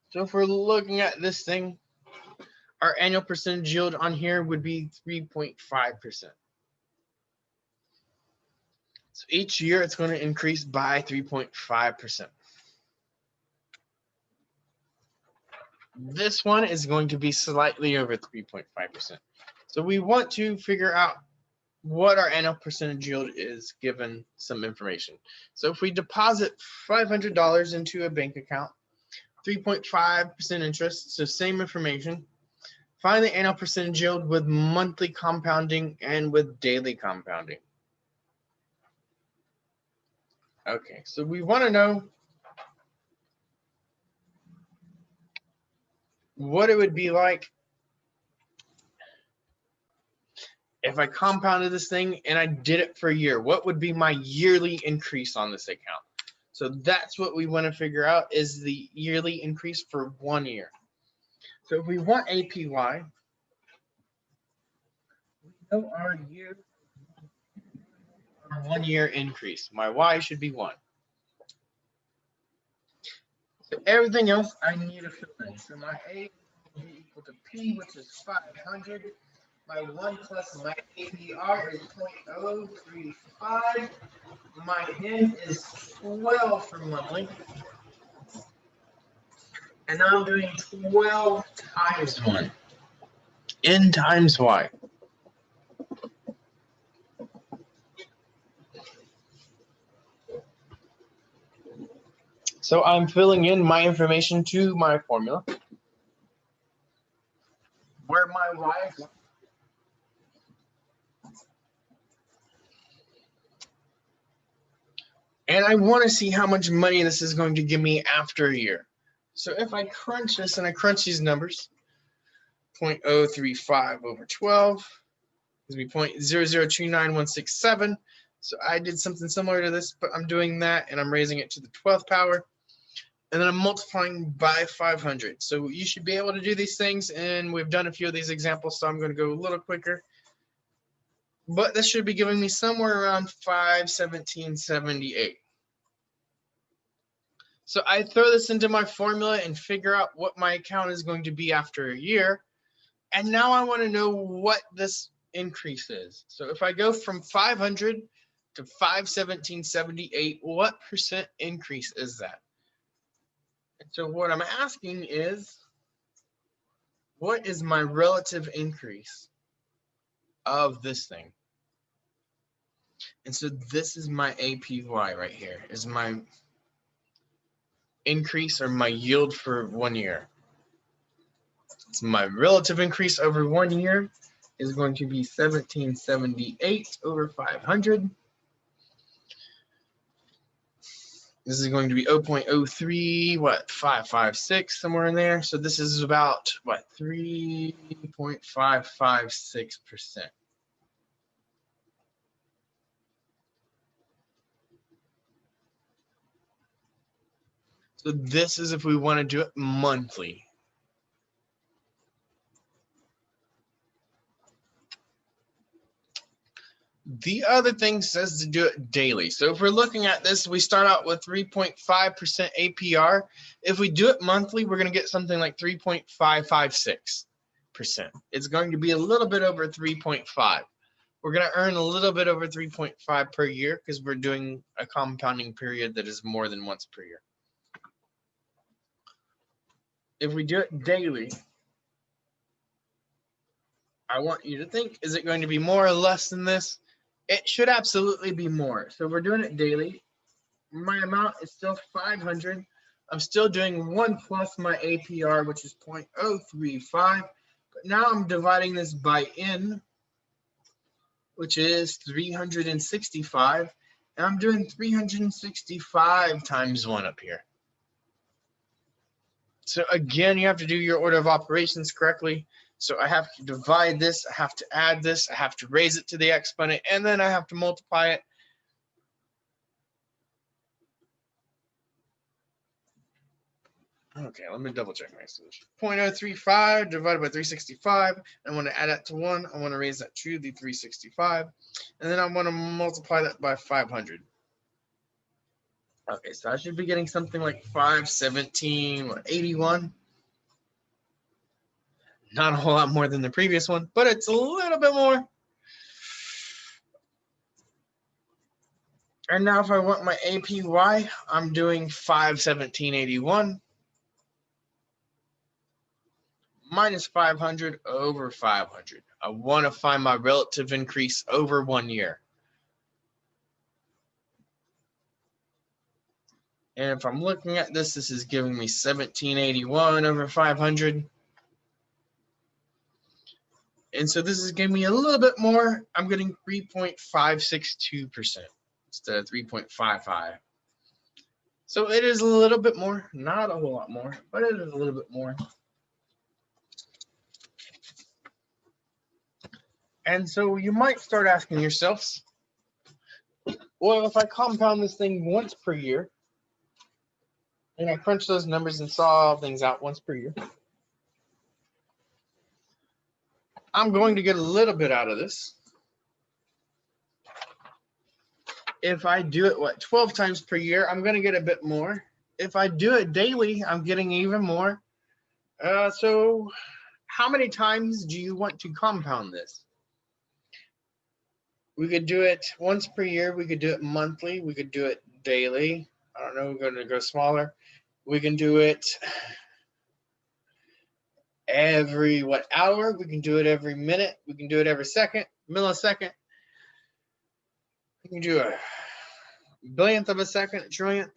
So if we're looking at this thing, our annual percentage yield on here would be 3.5%. So each year it's going to increase by 3.5%. This one is going to be slightly over 3.5%. So we want to figure out what our annual percentage yield is given some information. So if we deposit $500 into a bank account, 3.5% interest, so same information. Find the annual percentage yield with monthly compounding and with daily compounding. Okay, so we want to know what it would be like if I compounded this thing and I did it for a year. What would be my yearly increase on this account? So that's what we want to figure out, is the yearly increase for 1 year. So if we want APY, we know our 1 year increase. My Y should be 1. So everything else I need to fill in. So my A will be equal to P, which is 500. My 1 plus my APR is 0.035. My N is 12 for monthly. And now I'm doing 12 times 1. N times Y. So I'm filling in my information to my formula, where my Y is. And I want to see how much money this is going to give me after a year. So if I crunch this and I crunch these numbers, 0.035 over 12 gives me 0.0029167. So I did something similar to this, but I'm doing that and I'm raising it to the 12th power. And then I'm multiplying by 500. So you should be able to do these things, and we've done a few of these examples, so I'm going to go a little quicker. But this should be giving me somewhere around 517.78. So I throw this into my formula and figure out what my account is going to be after a year. And now I want to know what this increase is. So if I go from 500 to 517.78, what percent increase is that? And so what I'm asking is, what is my relative increase of this thing? And so this is my APY right here, is my increase or my yield for 1 year. So my relative increase over 1 year is going to be 1778 over 500. This is going to be 0.03, 556, somewhere in there. So this is about, 3.556%. So this is if we want to do it monthly. The other thing says to do it daily. So if we're looking at this, we start out with 3.5% APR. If we do it monthly, we're going to get something like 3.556%. It's going to be a little bit over 3.5. We're going to earn a little bit over 3.5 per year because we're doing a compounding period that is more than once per year. If we do it daily, I want you to think, is it going to be more or less than this? It should absolutely be more. So we're doing it daily. My amount is still 500. I'm still doing 1 plus my APR, which is 0.035. But now I'm dividing this by N, which is 365. And I'm doing 365 times 1 up here. So again, you have to do your order of operations correctly. So I have to divide this, I have to add this, I have to raise it to the exponent, and then I have to multiply it. Okay, let me double check my solution. 0.035 divided by 365. I want to add that to 1. I want to raise that to the 365. And then I want to multiply that by 500. Okay, so I should be getting something like 517.81. Not a whole lot more than the previous one, but it's a little bit more. And now if I want my APY, I'm doing 517.81. Minus 500 over 500. I want to find my relative increase over 1 year. And if I'm looking at this, this is giving me 1781 over 500. And so this is giving me a little bit more. I'm getting 3.562% instead of 3.55. So it is a little bit more, not a whole lot more, but it is a little bit more. And so you might start asking yourselves, well, if I compound this thing once per year, and I crunch those numbers and solve things out once per year, I'm going to get a little bit out of this. If I do it, 12 times per year, I'm going to get a bit more. If I do it daily, I'm getting even more. So how many times do you want to compound this? We could do it once per year. We could do it monthly. We could do it daily. I don't know. We're going to go smaller. We can do it every hour. We can do it every minute. We can do it every second, millisecond. We can do a billionth of a second, a trillionth.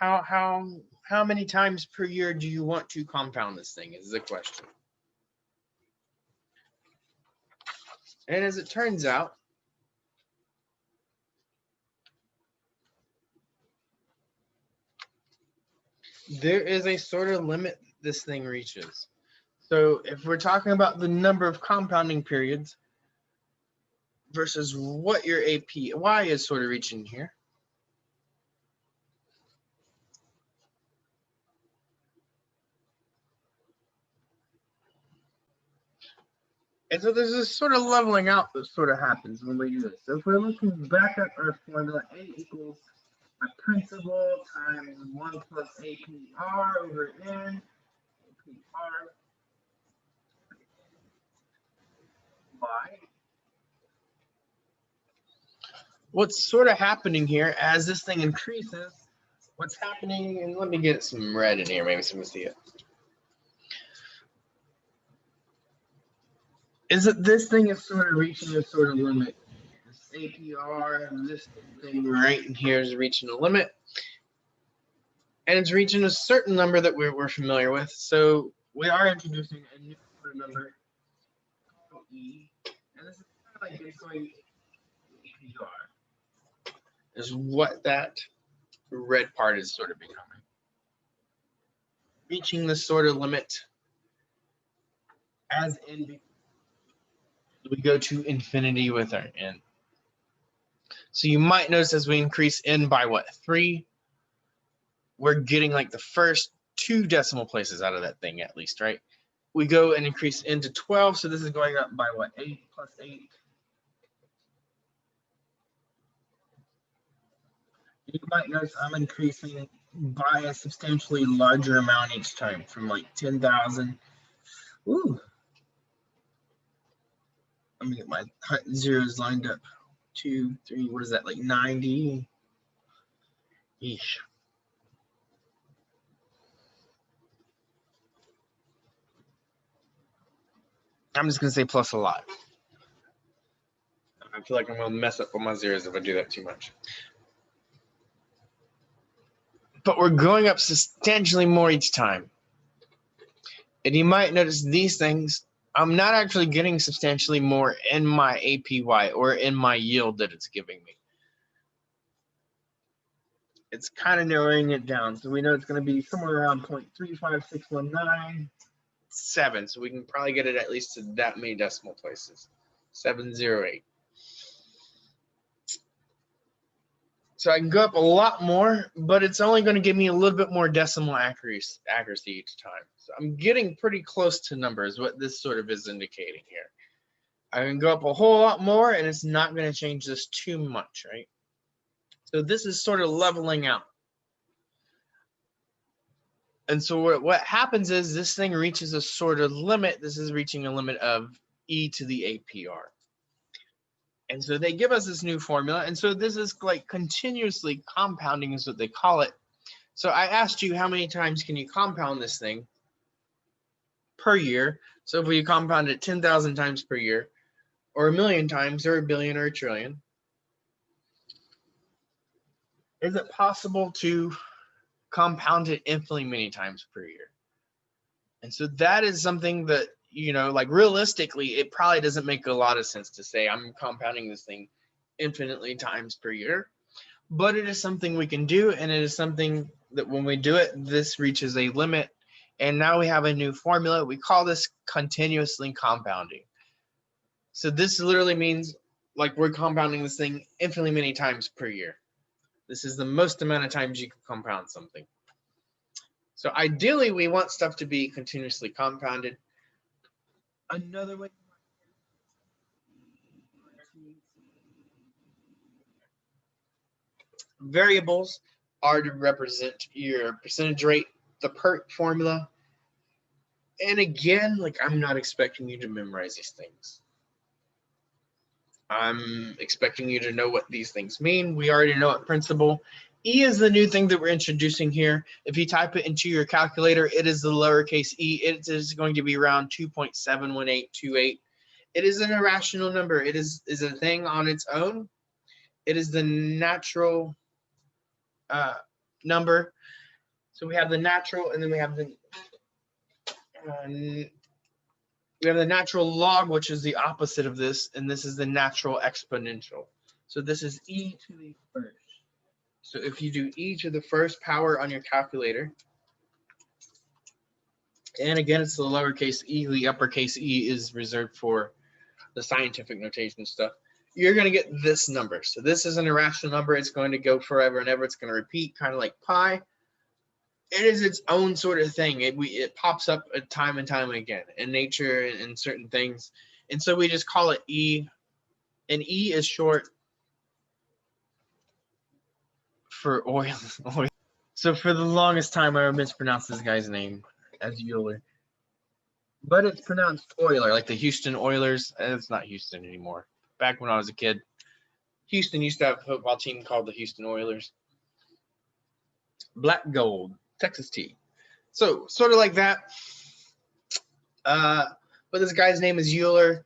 How many times per year do you want to compound this thing is the question. And as it turns out, there is a sort of limit this thing reaches. So if we're talking about the number of compounding periods versus what your APY is sort of reaching here, and so there's this sort of leveling out that sort of happens when we do this. So if we're looking back at our formula, A equals my principal times 1 plus APR over N, APR by. What's sort of happening here as this thing increases, what's happening, and let me get some red in here, maybe someone can see it, is that this thing is sort of reaching a sort of limit. This APR and this thing right in here is reaching a limit. And it's reaching a certain number that we're familiar with. So we are introducing a new number, E, and this is kind of like Bitcoin APR, is what that red part is sort of becoming. Reaching this sort of limit as N, we go to infinity with our N. So you might notice as we increase N by 3, we're getting like the first 2 decimal places out of that thing at least, right? We go and increase N to 12, so this is going up by 8 plus 8. You might notice I'm increasing by a substantially larger amount each time, from like 10,000. Ooh. Let me get my zeros lined up. 2, 3, what is that, like 90? Yeesh. I'm just going to say plus a lot. I feel like I'm going to mess up with my zeros if I do that too much. But we're going up substantially more each time. And you might notice these things, I'm not actually getting substantially more in my APY or in my yield that it's giving me. it's kind of narrowing it down. So we know it's going to be somewhere around 0.35619. 7, so we can probably get it at least to that many decimal places. 708. So I can go up a lot more, but it's only going to give me a little bit more decimal accuracy each time. So I'm getting pretty close to numbers, what this sort of is indicating here. I can go up a whole lot more, and it's not going to change this too much, right? So this is sort of leveling out. And so what happens is this thing reaches a sort of limit. This is reaching a limit of e to the APR. And so they give us this new formula. And so this is like continuously compounding is what they call it. So I asked you how many times can you compound this thing per year. So if we compound it 10,000 times per year, or 1,000,000 times, or 1,000,000,000 or 1,000,000,000,000, is it possible to compound it infinitely many times per year? And so that is something that, you know, like realistically, it probably doesn't make a lot of sense to say I'm compounding this thing infinitely times per year, but it is something we can do, and it is something that when we do it, this reaches a limit, and now we have a new formula. We call this continuously compounding. So this literally means like we're compounding this thing infinitely many times per year. This is the most amount of times you can compound something. So ideally, we want stuff to be continuously compounded. Another way. Variables are to represent your percentage rate, the PERT formula. And again, like I'm not expecting you to memorize these things. I'm expecting you to know what these things mean. We already know it principle. E is the new thing that we're introducing here. If you type it into your calculator, it is the lowercase e. It is going to be around 2.71828. It is an irrational number. It is a thing on its own. It is the natural number. So we have the natural, and then we have the natural log, which is the opposite of this, and this is the natural exponential. So this is e to the first. So if you do e to the first power on your calculator, and again, it's the lowercase e, the uppercase e is reserved for the scientific notation stuff, you're going to get this number. So this is an irrational number. It's going to go forever and ever. It's going to repeat, kind of like pi. It is its own sort of thing. It pops up time and time again in nature and certain things. And so we just call it E. And E is short for oil. So for the longest time, I mispronounced this guy's name as Euler. But it's pronounced Euler, like the Houston Oilers. It's not Houston anymore. Back when I was a kid, Houston used to have a football team called the Houston Oilers. Black gold, Texas tea. So sort of like that. But this guy's name is Euler.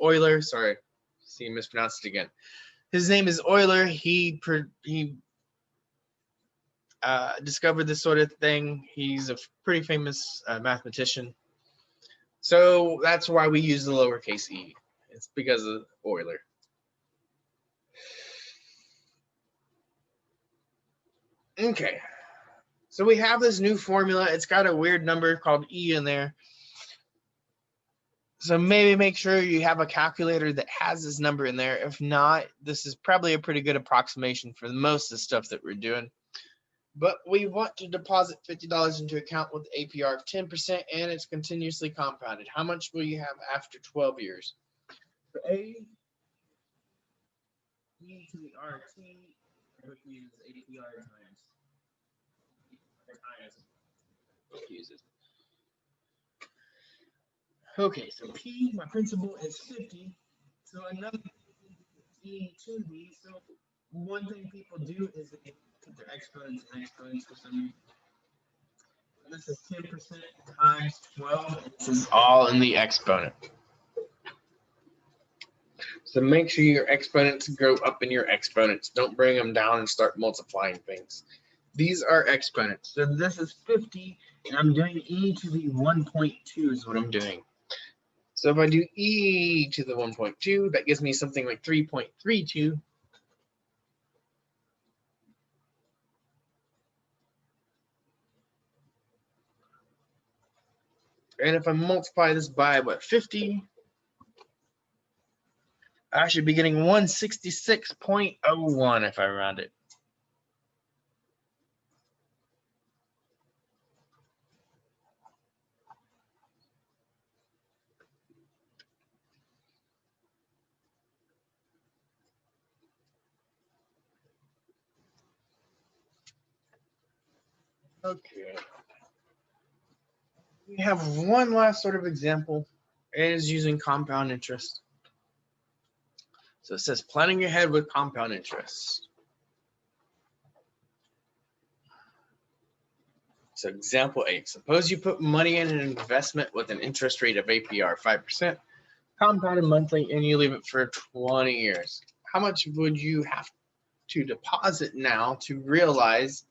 Euler. Sorry, see, I mispronounced it again. His name is Euler. He discovered this sort of thing. He's a pretty famous mathematician. So that's why we use the lowercase e. It's because of Euler. Okay. So we have this new formula. It's got a weird number called e in there. So maybe make sure you have a calculator that has this number in there. If not, this is probably a pretty good approximation for most of the stuff that we're doing. But we want to deposit $50 into account with APR of 10%, and it's continuously compounded. How much will you have after 12 years? For A, e to the RT, which is APR times. Okay, so P, my principal, is 50. So another E to B. So one thing people do is they put their exponents and exponents for some reason. This is 10% times 12. This is all in the exponent. So make sure your exponents go up in your exponents. Don't bring them down and start multiplying things. These are exponents. So this is 50, and I'm doing e to the 1.2 is what I'm doing. So if I do e to the 1.2, that gives me something like 3.32. And if I multiply this by what, 50, I should be getting 166.01 if I round it. Okay. We have one last sort of example. It is using compound interest. So it says planning ahead with compound interest. So example 8, suppose you put money in an investment with an interest rate of APR 5%, compounded monthly, and you leave it for 20 years. How much would you have to deposit now to realize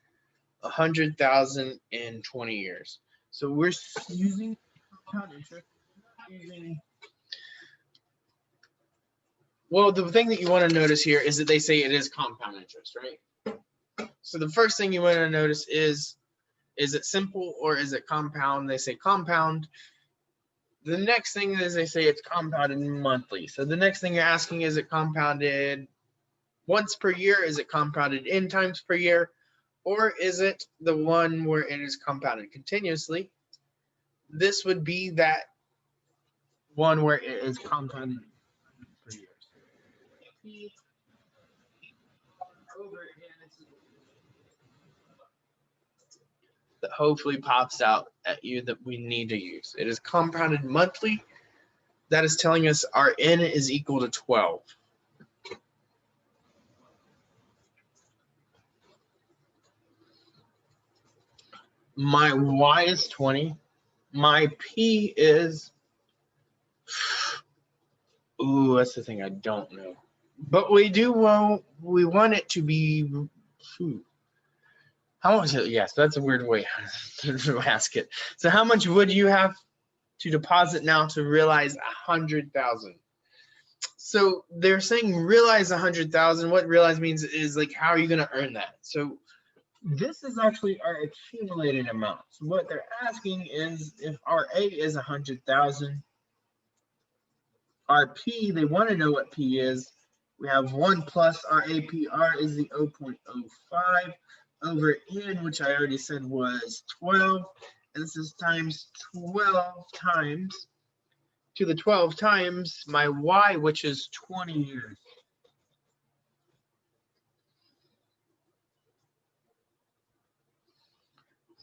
100,000 in 20 years? So we're using compound interest, well, the thing that you want to notice here is that they say it is compound interest, right? So the first thing you want to notice is it simple or is it compound? They say compound. The next thing is they say it's compounded monthly. So the next thing you're asking, is it compounded once per year? Is it compounded n times per year? Or is it the one where it is compounded continuously? This would be that one where it is compounded per year. That hopefully pops out at you that we need to use. It is compounded monthly. That is telling us our n is equal to 12. My y is 20. My p is, ooh, that's the thing I don't know. But we want it to be, how much? Yes, that's a weird way to ask it. So how much would you have to deposit now to realize 100,000? So they're saying realize 100,000. What realize means is like, how are you going to earn that? So this is actually our accumulated amount. So what they're asking is if our A is 100,000, our P, they want to know what P is. We have 1 plus our APR is the 0.05 over n, which I already said was 12. And this is times 12 times to the 12 times my y, which is 20 years.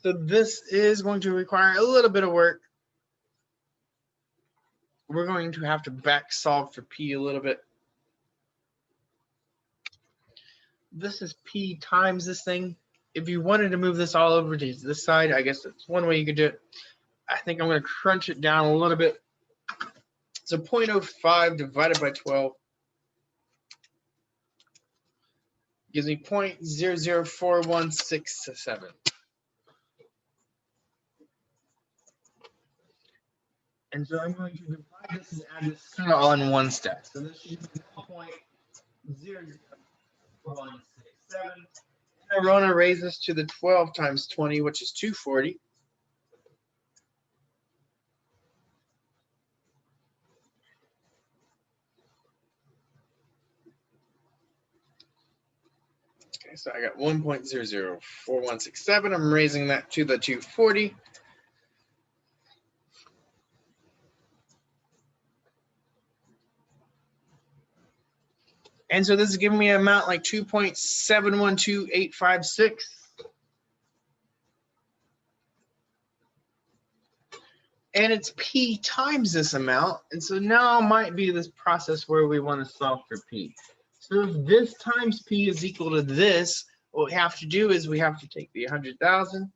So this is going to require a little bit of work. We're going to have to back solve for P a little bit. This is P times this thing. If you wanted to move this all over to this side, I guess that's one way you could do it. I think I'm going to crunch it down a little bit. So 0.05 divided by 12 gives me 0.004167. And so I'm going to divide this and add this kind of all in one step. So this should be 0.00167. I want to raise this to the 12 times 20, which is 240. Okay, so I got 1.004167. I'm raising that to the 240. And so this is giving me an amount like 2.712856. And it's P times this amount. And so now might be this process where we want to solve for P. So if this times P is equal to this, what we have to do is we have to take the 100,000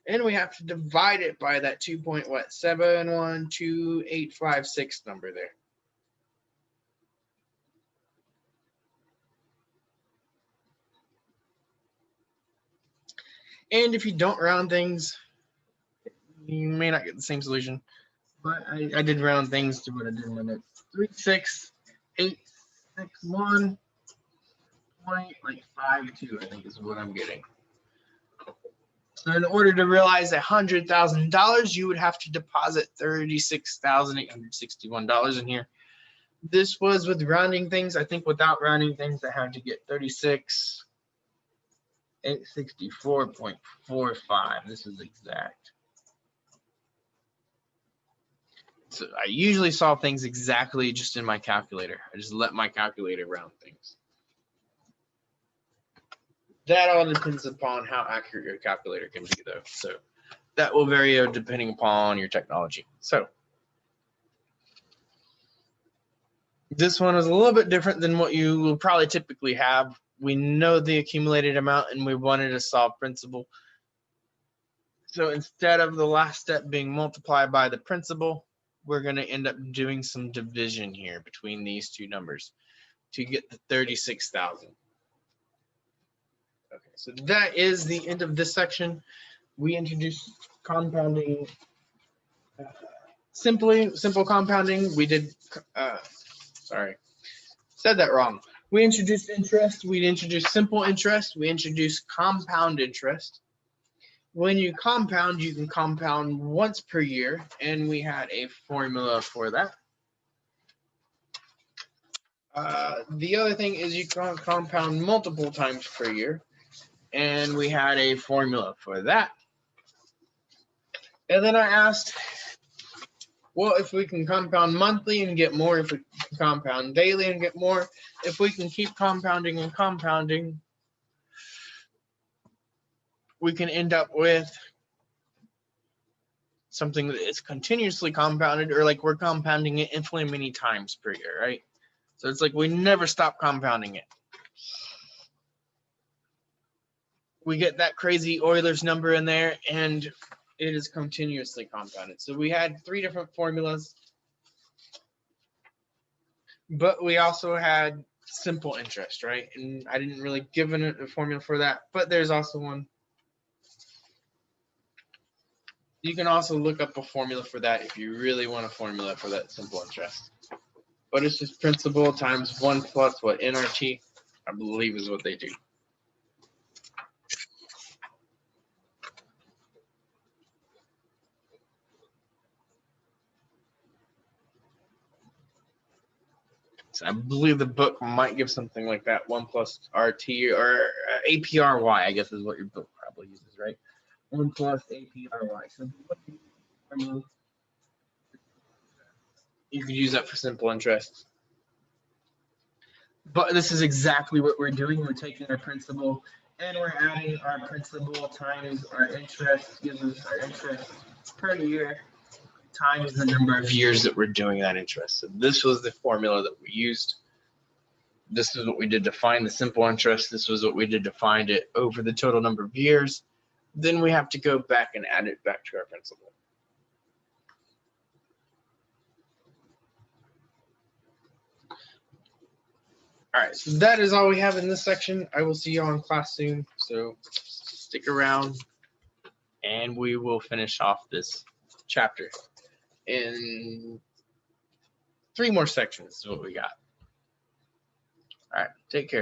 and we have to divide it by that 2.71286 number there. And if you don't round things, you may not get the same solution. But I did round things to what I did in my notes. 36861.52, I think is what I'm getting. So in order to realize $100,000, you would have to deposit $36,861 in here. This was with rounding things. I think without rounding things, I had to get 36,864.45. This is exact. So I usually saw things exactly just in my calculator. I just let my calculator round things. That all depends upon how accurate your calculator can be, though. So that will vary depending upon your technology. So this one is a little bit different than what you will probably typically have. We know the accumulated amount and we wanted to solve principal. So instead of the last step being multiplied by the principal, we're going to end up doing some division here between these two numbers to get the 36,000. Okay, so that is the end of this section. We introduced compounding, simple compounding. We did, said that wrong. We introduced interest. We introduced simple interest. We introduced compound interest. When you compound, you can compound once per year, and we had a formula for that. The other thing is you can compound multiple times per year, and we had a formula for that. And then I asked, well, if we can compound monthly and get more, if we can compound daily and get more, if we can keep compounding and compounding, we can end up with something that is continuously compounded, or like we're compounding it infinitely many times per year, right? So it's like we never stop compounding it. We get that crazy Euler's number in there, and it is continuously compounded. So we had 3 different formulas, but we also had simple interest, right? And I didn't really give a formula for that, but there's also one. You can also look up a formula for that if you really want a formula for that simple interest. But it's just principal times 1 plus what NRT, I believe, is what they do. So I believe the book might give something like that, 1 plus RT or APRY, I guess is what your book probably uses, right? 1 plus APRY. So you could use that for simple interest. But this is exactly what we're doing. We're taking our principal and we're adding our principal times our interest, gives us our interest per year times the number of years that we're doing that interest. So this was the formula that we used. This is what we did to find the simple interest. This was what we did to find it over the total number of years. Then we have to go back and add it back to our principal. All right, so that is all we have in this section. I will see you all in class soon, so stick around and we will finish off this chapter. In 3 more sections is what we got. All right, take care.